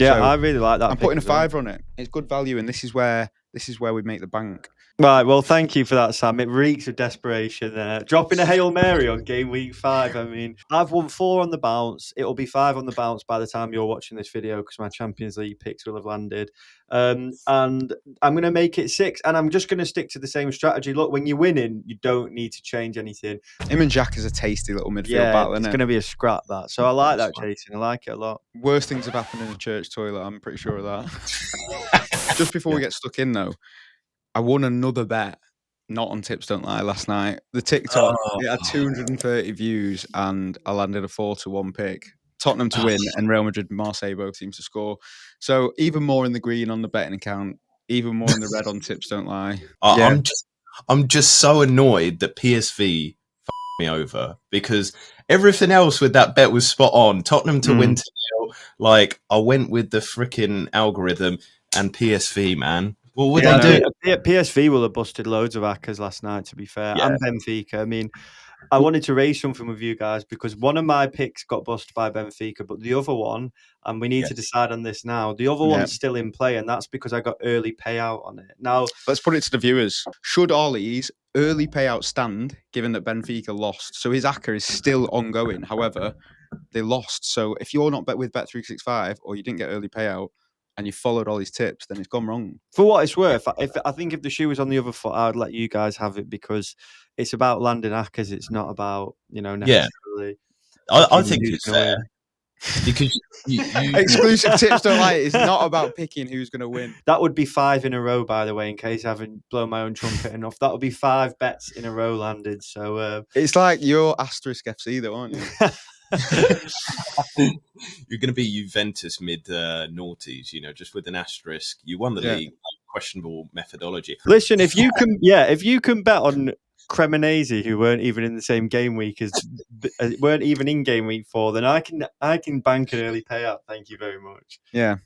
Yeah, So I really like that. I'm putting a fiver on it. It's good value, and this is where we make the bank. Right, well, thank you for that, Sam. It reeks of desperation there. Dropping a Hail Mary on game week 5. I mean, I've won 4 on the bounce. It'll be 5 on the bounce by the time you're watching this video because my Champions League picks will have landed. And I'm going to make it 6, and I'm just going to stick to the same strategy. Look, when you're winning, you don't need to change anything. Him and Jack is a tasty little midfield battle, isn't it's it? going to be a scrap, that. So I like that, Jason. I like it a lot. Worst things have happened in a church toilet, I'm pretty sure of that. Just before we get stuck in, though, I won another bet, not on Tips Don't Lie, last night. The TikTok, it had 230 views, and I landed a 4-1 pick. Tottenham to win, and Real Madrid and Marseille both teams to score. So even more in the green on the betting account, even more in the red on Tips Don't Lie. I'm just so annoyed that PSV me over, because everything else with that bet was spot on. Tottenham to win 2-0. Like, I went with the freaking algorithm, and PSV, man. Well, what would they do? PSV will have busted loads of hackers last night, to be fair. And Benfica. I mean, I wanted to raise something with you guys because one of my picks got busted by Benfica, but the other one, and we need to decide on this now, the other one's still in play, and that's because I got early payout on it. Now, let's put it to the viewers. Should Ollie's early payout stand, given that Benfica lost? So his hacker is still ongoing. However, they lost. So if you're not bet with Bet365 or you didn't get early payout, and you followed all his tips, then it's gone wrong. For what it's worth, I think if the shoe was on the other foot, I'd let you guys have it because it's about landing hackers. It's not about, necessarily. I think it's fair. Because exclusive Tips Don't Lie is not about picking who's going to win. That would be 5 in a row, by the way, in case I haven't blown my own trumpet enough. That would be 5 bets in a row landed. So it's like you're asterisk FC, though, aren't you? You're going to be Juventus mid noughties, just with an asterisk. You won the league, questionable methodology. Listen, if you can bet on Cremonese, who weren't even in the same game week weren't even in game week 4, then I can bank an early payout. Thank you very much. Yeah.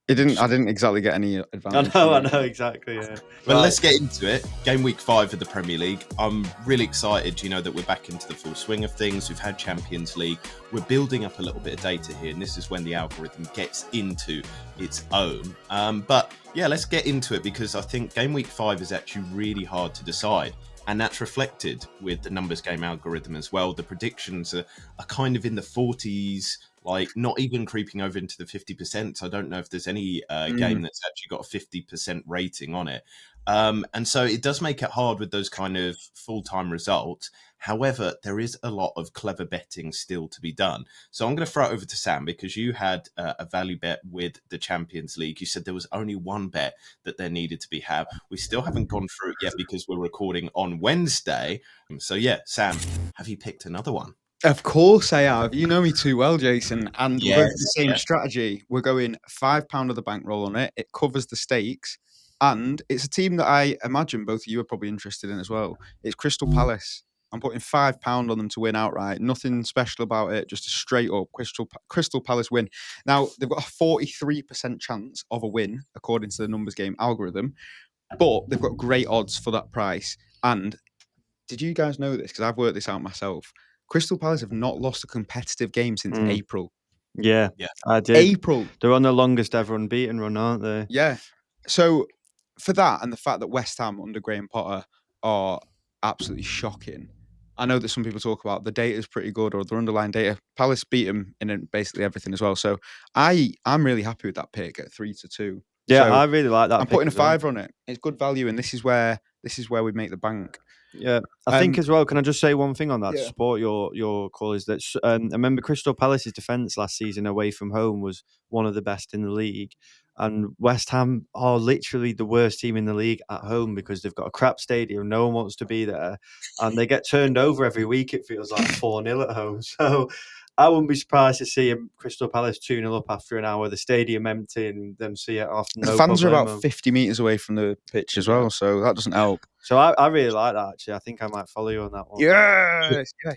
I didn't exactly get any advantage. I know exactly. Yeah. Well, let's get into it. Game week 5 of the Premier League. I'm really excited, that we're back into the full swing of things. We've had Champions League. We're building up a little bit of data here, and this is when the algorithm gets into its own. But yeah, let's get into it because I think game week 5 is actually really hard to decide. And that's reflected with the numbers game algorithm as well. The predictions are kind of in the 40s, like not even creeping over into the 50%. I don't know if there's any game that's actually got a 50% rating on it. And so it does make it hard with those kind of full-time results. However, there is a lot of clever betting still to be done. So I'm going to throw it over to Sam because you had a value bet with the Champions League. You said there was only one bet that there needed to be had. We still haven't gone through it yet because we're recording on Wednesday. So yeah, Sam, have you picked another one? Of course I have. You know me too well, Jason. And we're going the same strategy. We're going £5 of the bankroll on it. It covers the stakes. And it's a team that I imagine both of you are probably interested in as well. It's Crystal Palace. I'm putting £5 on them to win outright. Nothing special about it. Just a straight up Crystal Palace win. Now, they've got a 43% chance of a win, according to the numbers game algorithm. But they've got great odds for that price. And did you guys know this? Because I've worked this out myself. Crystal Palace have not lost a competitive game since April. Yeah, I did. April. They're on the longest ever unbeaten run, aren't they? Yeah. So for that and the fact that West Ham under Graham Potter are absolutely shocking, I know that some people talk about the data is pretty good or the underlying data. Palace beat them in basically everything as well. So I'm really happy with that pick at 3-2. Yeah, so I really like that. I'm putting a fiver on it. It's good value, and this is where we make the bank. Yeah, I think as well. Can I just say one thing on that to support your call? Is that I remember Crystal Palace's defence last season away from home was one of the best in the league, and West Ham are literally the worst team in the league at home because they've got a crap stadium. No one wants to be there, and they get turned over every week. It feels like 4-0 at home. So I wouldn't be surprised to see Crystal Palace 2-0 up after an hour, the stadium empty, and them see it off. The fans are about 50 metres away from the pitch as well, so that doesn't help. So I really like that, actually. I think I might follow you on that one. Yes. I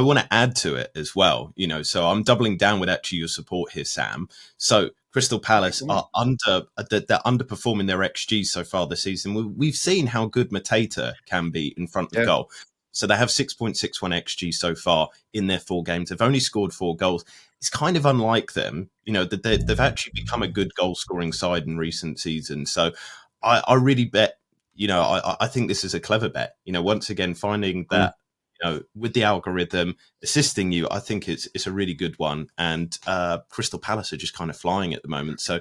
want to add to it as well. So I'm doubling down with actually your support here, Sam. So Crystal Palace are they're underperforming their XG so far this season. We've seen how good Mateta can be in front of goal. So they have 6.61 XG so far in their 4 games. They've only scored 4 goals. it's kind of unlike them. That they've actually become a good goal scoring side in recent seasons. So I really bet. I think this is a clever bet. Once again, finding that. With the algorithm assisting you, I think it's a really good one. And Crystal Palace are just kind of flying at the moment. So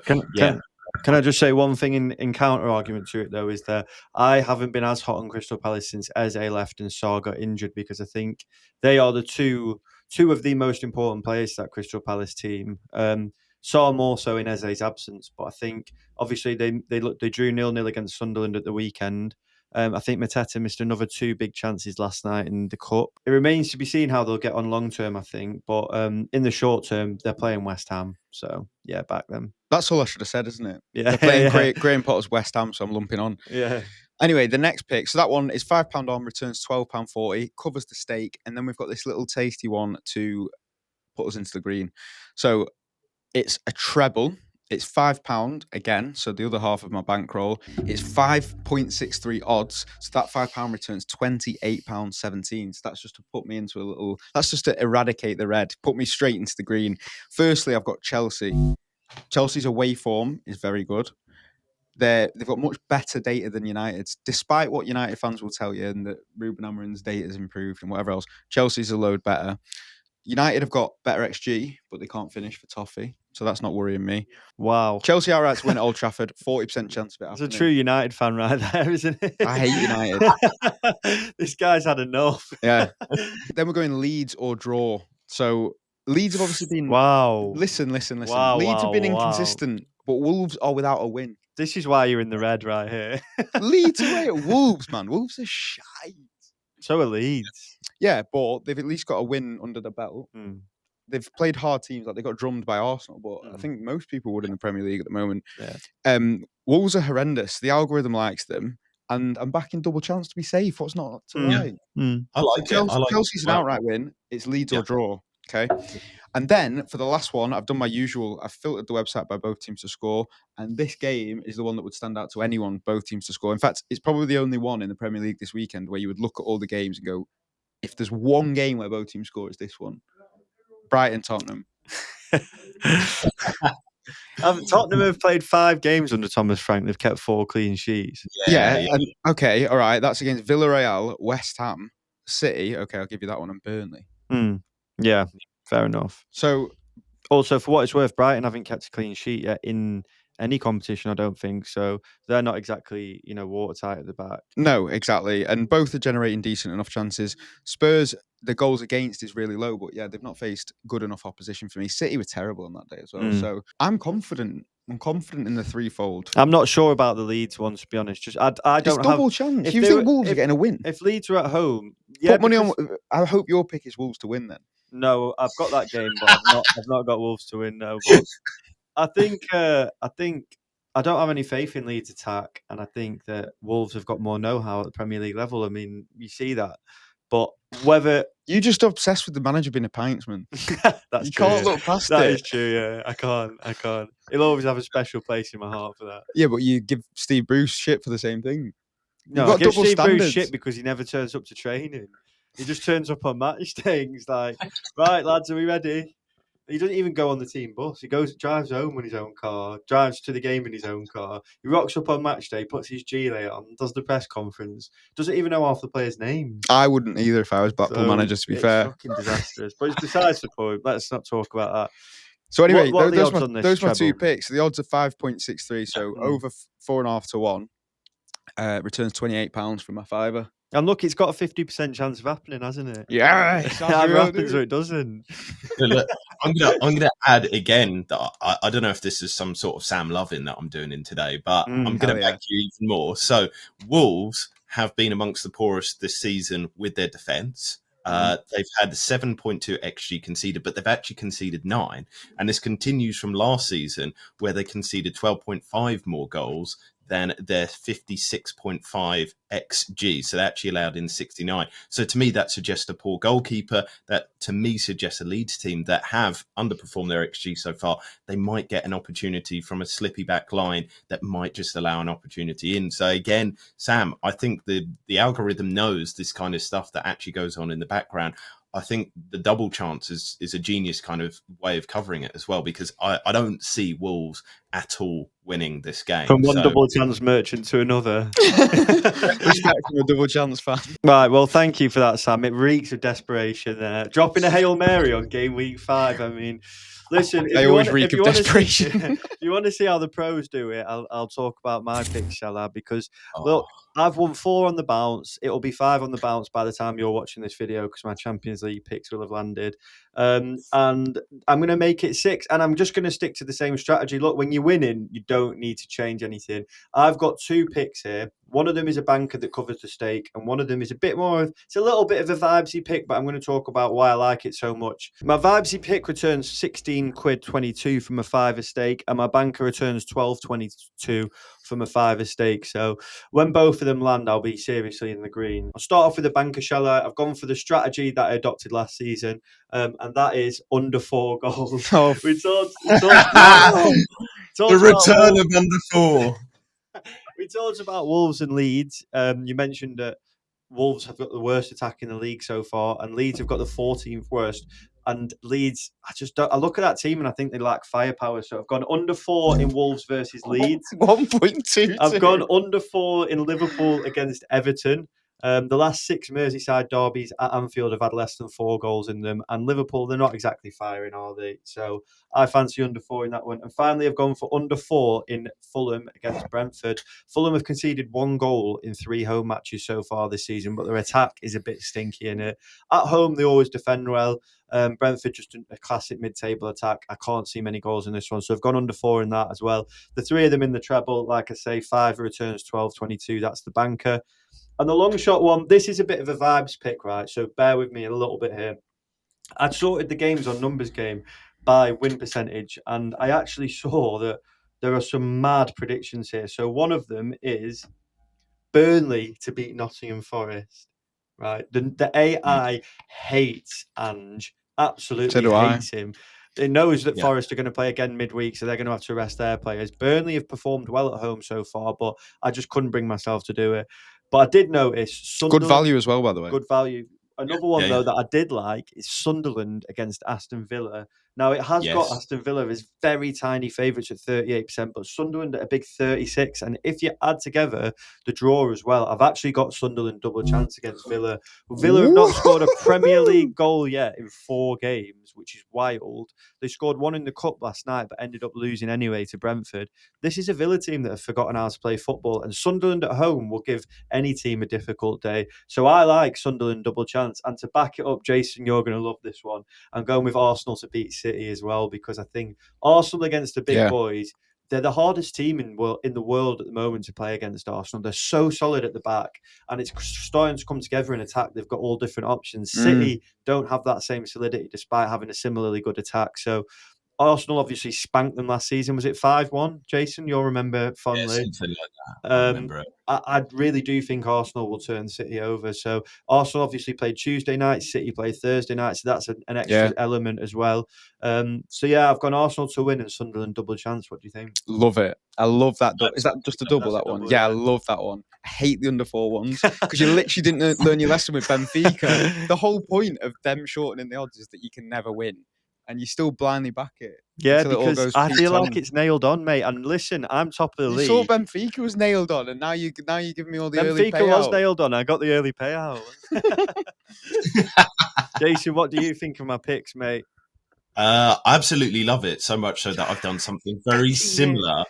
Can I just say one thing in counter argument to it, though, is that I haven't been as hot on Crystal Palace since Eze left and Saar got injured, because I think they are the two of the most important players to that Crystal Palace team. Saar more so in Eze's absence, but I think obviously they drew 0-0 against Sunderland at the weekend. I think Mateta missed another 2 big chances last night in the Cup. It remains to be seen how they'll get on long term, I think. But in the short term, they're playing West Ham. So, yeah, back them. That's all I should have said, isn't it? Yeah, they're playing Graham Potter's West Ham, so I'm lumping on. Yeah. Anyway, the next pick. So that one is £5 on, returns £12.40, covers the stake. And then we've got this little tasty one to put us into the green. So it's a treble. It's £5 again. So the other half of my bankroll. It's 5.63 odds. So that £5 returns £28.17. So that's just to put me into a little, that's just to eradicate the red, put me straight into the green. Firstly, I've got Chelsea. Chelsea's away form is very good. They've got much better data than United's, despite what United fans will tell you, and that Ruben Amorim's data has improved and whatever else. Chelsea's a load better. United have got better XG, but they can't finish for Toffee, so that's not worrying me. Wow. Chelsea are right to win at Old Trafford, 40% chance of it happening. It's a true United fan right there, isn't it? I hate United. This guy's had enough. Yeah. Then we're going Leeds or draw. So Leeds have obviously been... Wow. Listen. Wow, Leeds have been wow. inconsistent, but Wolves are without a win. This is why you're in the red right here. Leeds away at Wolves, man. Wolves are shite. So are Leeds. Yeah, but they've at least got a win under the belt. They've played hard teams, like they got drummed by Arsenal, but I think most people would in the Premier League at the moment. Yeah. Wolves are horrendous. The algorithm likes them, and I'm backing double chance to be safe. What's not to like? I like it. Chelsea's an outright win. It's Leeds or draw. Okay. And then for the last one, I've done my usual. I've filtered the website by both teams to score. And this game is the one that would stand out to anyone, both teams to score. In fact, it's probably the only one in the Premier League this weekend where you would look at all the games and go, if there's one game where both teams score, it's this one. Brighton, Tottenham. Tottenham have played 5 games under Thomas Frank. They've kept 4 clean sheets. Yeah. And, okay, all right. That's against Villarreal, West Ham, City. Okay, I'll give you that one, and Burnley. Yeah, fair enough. So, also, for what it's worth, Brighton haven't kept a clean sheet yet in any competition, I don't think. So they're not exactly, watertight at the back. No, exactly. And both are generating decent enough chances. Spurs, the goals against is really low, but yeah, they've not faced good enough opposition for me. City were terrible on that day as well. So I'm confident. I'm confident in the threefold. I'm not sure about the Leeds one, to be honest. Just I don't it's double chance. You think Wolves are getting a win? If Leeds are at home, put money on. I hope your pick is Wolves to win then. No, I've got that game, but I've not got Wolves to win. No, but I think I don't have any faith in Leeds' attack, and I think that Wolves have got more know-how at the Premier League level. I mean, you see that, but whether you're just obsessed with the manager being a pintsman, that's you true, can't look past that it. That is true. Yeah, I can't. He'll always have a special place in my heart for that. Yeah, but you give Steve Bruce shit for the same thing. No, I give Steve Bruce shit because he never turns up to training. He just turns up on match day. He's like, right, lads, are we ready? He doesn't even go on the team bus. He drives home in his own car, drives to the game in his own car. He rocks up on match day, puts his gilet on, does the press conference, doesn't even know half the players' names. I wouldn't either if I was Blackpool manager, to be fair. It's fucking disastrous. But it's besides the point. Let's not talk about that. So anyway, what those are my 2 picks. The odds are 5.63, so over 4.5 to 1. Returns £28 from my fiver. And look, it's got a 50% chance of happening, hasn't it? Yeah, it happens or it doesn't. Look, I'm gonna add again that I don't know if this is some sort of Sam Lovin that I'm doing in today, but I'm gonna back you even more. So Wolves have been amongst the poorest this season with their defence. They've had 7.2 XG conceded, but they've actually conceded 9, and this continues from last season where they conceded 12.5 more goals than their 56.5 XG. So they actually allowed in 69. So to me, that suggests a poor goalkeeper. That to me suggests a Leeds team that have underperformed their XG so far. They might get an opportunity from a slippy back line that might just allow an opportunity in. So again, Sam, I think the algorithm knows this kind of stuff that actually goes on in the background. I think the double chance is a genius kind of way of covering it as well, because I don't see Wolves at all winning this game. From one double chance merchant to another. Respect from a double chance fan. Right, well, thank you for that, Sam. It reeks of desperation there. Dropping a Hail Mary on game week 5. I mean, listen, if you want to see how the pros do it, I'll talk about my picks, shall I? Because, look, I've won 4 on the bounce. It'll be 5 on the bounce by the time you're watching this video, because my Champions League picks will have landed. And I'm going to make it 6, and I'm just going to stick to the same strategy. Look, when you're winning, you don't need to change anything. I've got 2 picks here. One of them is a banker that covers the stake, and one of them is a bit more of, it's a little bit of a vibesy pick, but I'm going to talk about why I like it so much. My vibesy pick returns 16 quid 22 from a 5 stake, and my banker returns 12.22 from a 5 stake. So when both of them land, I'll be seriously in the green. I'll start off with the banker, shall I? I've gone for the strategy that I adopted last season, and that is under 4 goals. Oh. We talked the return of under 4. We talked about Wolves and Leeds. You mentioned that Wolves have got the worst attack in the league so far, and Leeds have got the 14th worst. And Leeds, I look at that team and I think they lack firepower. So I've gone under 4 in Wolves versus Leeds. 1.22. I've gone under 4 in Liverpool against Everton. The last 6 Merseyside derbies at Anfield have had less than 4 goals in them, and Liverpool, they're not exactly firing, are they? So I fancy under 4 in that one. And finally, I've gone for under 4 in Fulham against Brentford. Fulham have conceded 1 goal in 3 home matches so far this season, but their attack is a bit stinky in it. At home, they always defend well. Brentford, just a classic mid-table attack. I can't see many goals in this one, so I've gone under 4 in that as well. The 3 of them in the treble, like I say, 5 returns 12.22. That's the banker. And the long shot one, this is a bit of a vibes pick, right? So bear with me a little bit here. I'd sorted the games on Numbers Game by win percentage, and I actually saw that there are some mad predictions here. So one of them is Burnley to beat Nottingham Forest, right? The AI hates Ange, absolutely hates him. It knows that Forest are going to play again midweek, so they're going to have to rest their players. Burnley have performed well at home so far, but I just couldn't bring myself to do it. But I did notice Sunderland. Good value as well, by the way. Good value. Another one, though, that I did like is Sunderland against Aston Villa. Now, it has got Aston Villa as very tiny favourites at 38%, but Sunderland at a big 36%. And if you add together the draw as well, I've actually got Sunderland double chance against Villa. Villa have not scored a Premier League goal yet in 4 games, which is wild. They scored 1 in the Cup last night, but ended up losing anyway to Brentford. This is a Villa team that have forgotten how to play football, and Sunderland at home will give any team a difficult day. So I like Sunderland double chance. And to back it up, Jason, you're going to love this one. I'm going with Arsenal to beat City as well, because I think Arsenal against the big boys, they're the hardest team in the world at the moment to play against Arsenal. They're so solid at the back, and it's starting to come together in attack. They've got all different options. City don't have that same solidity despite having a similarly good attack. So Arsenal obviously spanked them last season. Was it 5-1, Jason? You'll remember fondly. Yeah, something like that. I remember it. I really do think Arsenal will turn City over. So Arsenal obviously played Tuesday night, City played Thursday night, so that's an extra element as well. So yeah, I've gone Arsenal to win and Sunderland double chance. What do you think? Love it. I love that. Is that just a double, that one? Double, yeah, I love that one. I hate the under 4 ones because you literally didn't learn your lesson with Benfica. The whole point of them shortening the odds is that you can never win. And you still blindly back it. Yeah, because I feel like it's nailed on, mate. And listen, I'm top of the league. You saw Benfica was nailed on, and now you give me all the early payout. Benfica was nailed on. I got the early payout. Jason, what do you think of my picks, mate? I absolutely love it. So much so that I've done something very similar.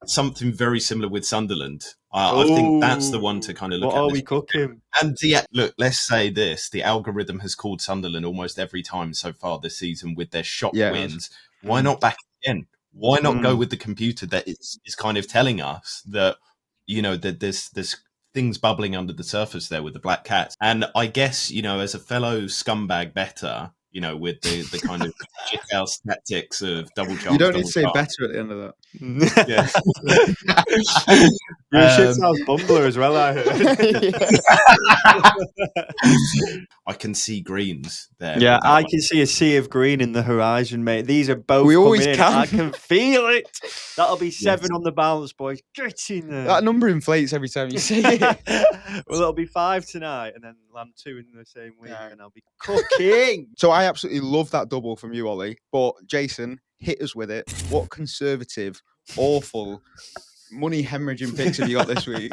Something very similar with Sunderland. I think that's the one to kind of look at. What are we cooking? And look, let's say this. The algorithm has called Sunderland almost every time so far this season with their shock wins. Why not back again? Why not go with the computer that is kind of telling us that, that there's things bubbling under the surface there with the Black Cats? And I guess, as a fellow scumbag better, with the kind of shit house tactics of double chance. You don't need to say better at the end of that. You're a shithouse bumbler as well, I heard. I can see greens there. Yeah, I can see a sea of green in the horizon, mate. These are both coming in. Can. I can feel it. That'll be 7 on the bounce, boys. Get in there. That number inflates every time you say it. Well, it'll be 5 tonight, and then land 2 in the same week, and I'll be cooking. So I absolutely love that double from you, Ollie. But Jason, hit us with it. What conservative, awful, money hemorrhaging picks have you got this week?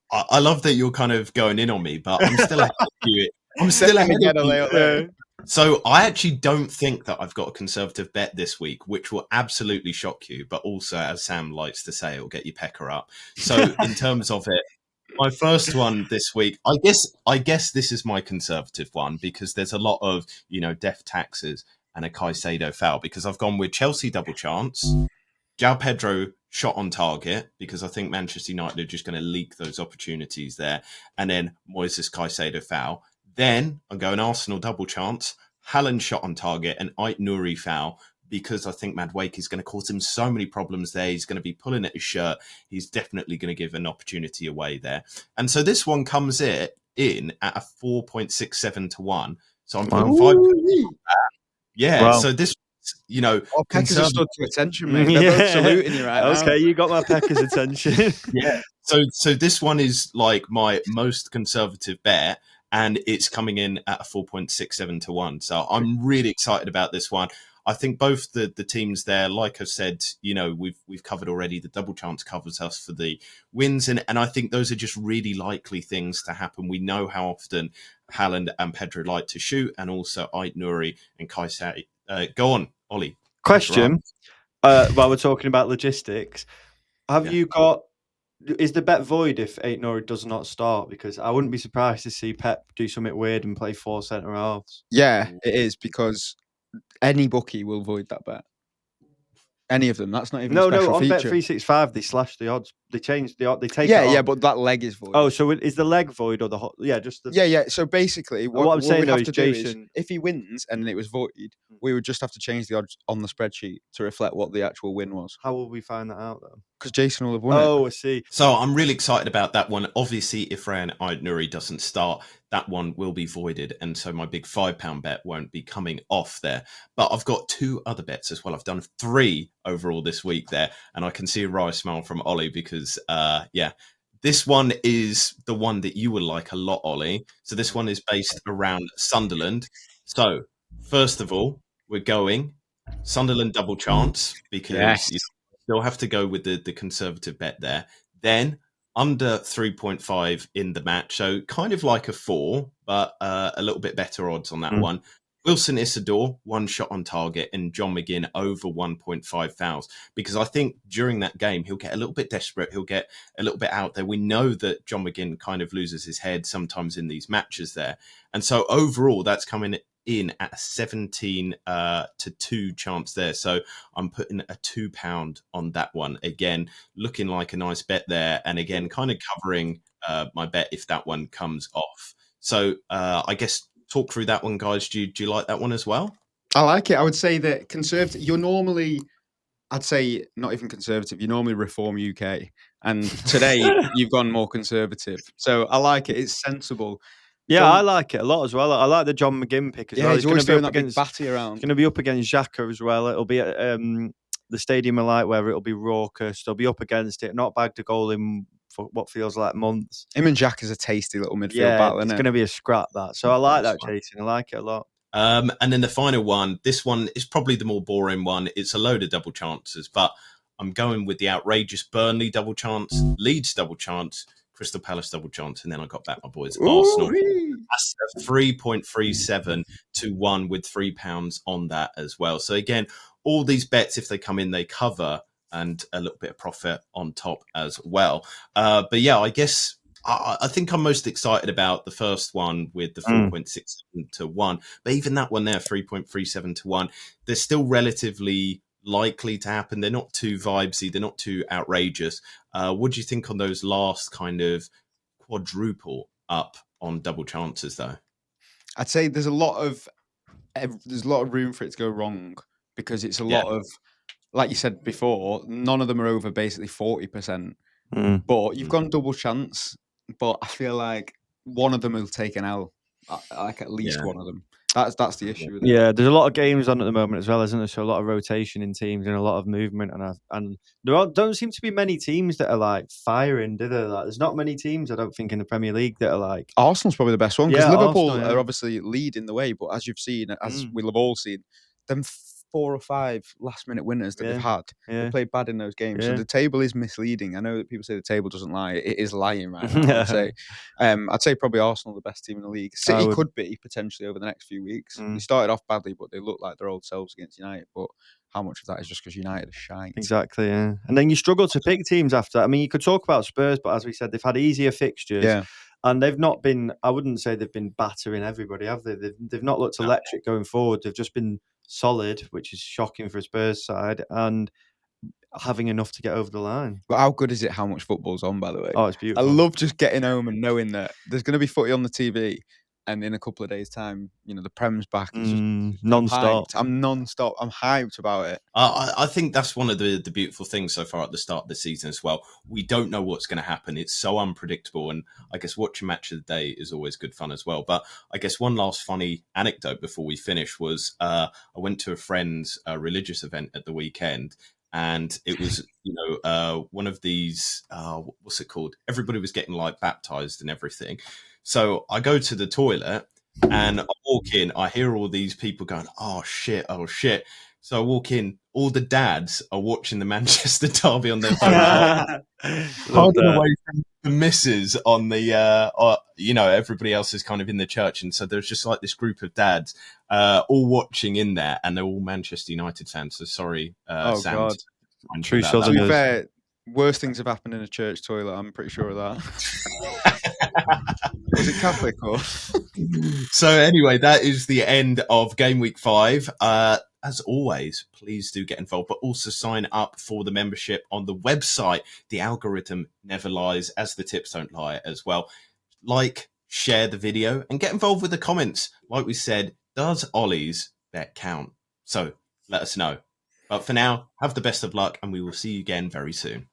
I love that you're kind of going in on me, but I'm still ahead of you. I'm still ahead of you. So I actually don't think that I've got a conservative bet this week, which will absolutely shock you. But also, as Sam likes to say, it'll get your pecker up. So in terms of it, my first one this week, I guess this is my conservative one because there's a lot of, death taxes and a Caicedo foul because I've gone with Chelsea double chance, João Pedro shot on target because I think Manchester United are just going to leak those opportunities there, and then Moises Caicedo foul. Then I'm going Arsenal double chance, Haaland shot on target, and Ait Nouri foul because I think Madueke is going to cause him so many problems there. He's going to be pulling at his shirt. He's definitely going to give an opportunity away there. And so this one comes in at a 4.67 to 1. So I'm putting 5. Yeah. Wow. So this, Peckers have stood to attention, mate. They're both saluting you right now. Okay, you got my Peckers' attention. Yeah. So this one is like my most conservative bet, and it's coming in at a 4.67 to 1. So I'm really excited about this one. I think both the teams there, like I said, we've covered already. The double chance covers us for the wins, and I think those are just really likely things to happen. We know how often Haaland and Pedro like to shoot, and also Ait Nouri and Caicedo. Go on, Ollie. Question. While we're talking about logistics, you got? Is the bet void if Ait Nouri does not start? Because I wouldn't be surprised to see Pep do something weird and play 4 centre halves. Yeah, it is because any bookie will void that bet. Any of them. That's not even a special on feature. Bet365 they slashed the odds. They changed the odds. They take yeah, but that leg is void. Oh, so is the leg void or the just the? Yeah. So basically, what I'm saying though is, Jason, if he wins and it was void, we would just have to change the odds on the spreadsheet to reflect what the actual win was. How will we find that out though? Because Jason will have won it. Oh, I see. So I'm really excited about that one. Obviously, if Ait Nouri doesn't start, that one will be voided. And so my big £5 bet won't be coming off there. But I've got 2 other bets as well. I've done 3 overall this week there. And I can see a wry smile from Ollie because, this one is the one that you will like a lot, Ollie. So this one is based around Sunderland. So first of all, we're going Sunderland double chance because you still have to go with the conservative bet there. Then under 3.5 in the match. So kind of like a 4, but a little bit better odds on that one. Wilson Isidore, 1 shot on target, and John McGinn over 1.5 fouls. Because I think during that game, he'll get a little bit desperate. He'll get a little bit out there. We know that John McGinn kind of loses his head sometimes in these matches there. And so overall, that's coming in at a 17 to 2 chance there. So I'm putting a £2 on that one. Again, looking like a nice bet there. And again, kind of covering my bet if that one comes off. So I guess talk through that one, guys. Do you like that one as well? I like it. I would say that conservative, you're normally, I'd say not even conservative, you normally Reform UK. And today you've gone more conservative. So I like it. It's sensible. Yeah, I like it a lot as well. I like the John McGinn pick as well. He's always throwing that big batty around. It's going to be up against Xhaka as well. It'll be at the Stadium of Light where it'll be raucous. They'll be up against it. Not bagged a goal in for what feels like months. Him and Jack is a tasty little midfield battle, isn't it? It's going to be a scrap, that. So I like that, Jason. I like it a lot. And then the final one, this one is probably the more boring one. It's a load of double chances, but I'm going with the outrageous Burnley double chance, Leeds double chance, Crystal Palace double chance, and then I got back my boys Arsenal. That's a 3.37 to 1 with £3 on that as well. So again, all these bets, if they come in, they cover and a little bit of profit on top as well. But yeah, I guess I think I'm most excited about the first one with the 4.67 to 1. But even that one there, 3.37 to 1, they're still relatively likely to happen. They're not too vibesy. They're not too outrageous. What do you think on those last kind of quadruple up on double chances, though? I'd say there's a lot of room for it to go wrong because it's a lot of like you said before, none of them are over basically 40%. But you've gone double chance. But I feel like one of them will take an L, like at least one of them. That's the issue with it. Yeah, there's a lot of games on at the moment as well, isn't there? So a lot of rotation in teams and a lot of movement, and there don't seem to be many teams that are like firing, do there? Like, there's not many teams, I don't think, in the Premier League that are like. Arsenal's probably the best one because Yeah, Liverpool Arsenal, are obviously leading the way, but as you've seen, as we'll have all seen, them 4 or 5 last-minute winners that they've had, they played bad in those games. So the table is misleading. I know that people say the table doesn't lie; it is lying right now. I'd say probably Arsenal the best team in the league. City could be potentially over the next few weeks. They started off badly, but they look like their old selves against United. But how much of that is just because United are shite? Exactly, yeah. And then you struggle to pick teams after. I mean, you could talk about Spurs, but as we said, they've had easier fixtures. Yeah. And they've not been, I wouldn't say they've been battering everybody, have they? They've not looked electric going forward. They've just been solid, which is shocking for a Spurs side, and having enough to get over the line. But how good is it how much football's on, by the way? Oh, it's beautiful. I love just getting home and knowing that there's going to be footy on the TV, and in a couple of days' time, the Prem's back. It's just non-stop. I'm non-stop. I'm hyped about it. I think that's one of the beautiful things so far at the start of the season as well. We don't know what's going to happen. It's so unpredictable. And I guess watching Match of the Day is always good fun as well. But I guess one last funny anecdote before we finish was I went to a friend's religious event at the weekend. And it was, one of these, what's it called? Everybody was getting like baptized and everything. So I go to the toilet and I walk in. I hear all these people going, oh, shit. So I walk in. All the dads are watching the Manchester derby on their phone. Hiding away from the missus on the, everybody else is kind of in the church. And so there's just like this group of dads all watching in there. And they're all Manchester United fans. So sorry, Sam. God. True Southerners. To be fair, worse things have happened in a church toilet. I'm pretty sure of that. Was it Catholic or? So anyway, that is the end of Game Week 5. As always, please do get involved, but also sign up for the membership on the website. The algorithm never lies, as the tips don't lie as well. Like, share the video, and get involved with the comments. Like we said, does Ollie's bet count? So let us know. But for now, have the best of luck, and we will see you again very soon.